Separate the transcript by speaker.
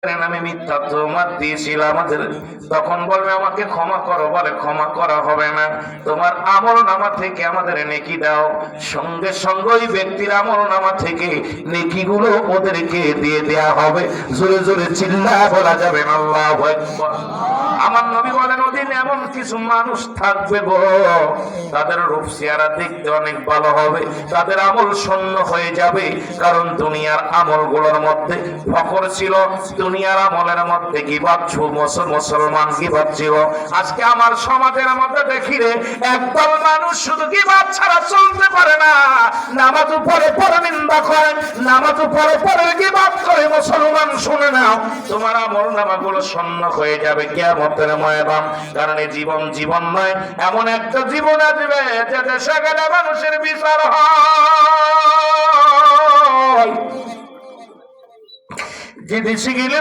Speaker 1: আমি মিথ্যা তোমার দিয়েছিলাম আমাদের, তখন বলবে আমাকে ক্ষমা করো, বলে ক্ষমা করা হবে না, তোমার আমল নামা থেকে আমাদের নেকি দাও। সঙ্গে সঙ্গে ওই ব্যক্তির আমল নামা থেকে নেকিগুলো ওদেরকে দিয়ে দেয়া হবে। জোরে জোরে চিল্লায় বলা যাবে না আল্লাহু আকবার। আমার নবী বলেন ওদিন এমন কিছু মানুষ থাকবে গো, তাদের রূপ চেহারা দেখতে অনেক ভালো হবে, তাদের আমল শূন্য হয়ে যাবে। কারণ দুনিয়ার আমলগুলোর মধ্যে ফখর ছিল, দুনিয়ার আমলের মধ্যে গীবত ছিল, মুসলমান গীবত ছিল। আজকে আমার সমাজের মধ্যে দেখি রে, একদল মানুষ শুধু গীবত ছাড়া চলতে পারে না, নামাজ পড়ে পড়ে নিন্দা করে, নামাজ পড়ে পড়ে গীবত করে। মুসলমান শুনে নাও, তোমার আমল নামাগুলো শূন্য হয়ে যাবে কিয়ামতের ময়দান। কারণ এই জীবন জীবন নয়, এমন একটা জীবন আসবে যে দেশে গেলে মানুষের বিচার হয়, যে দেশে গেলে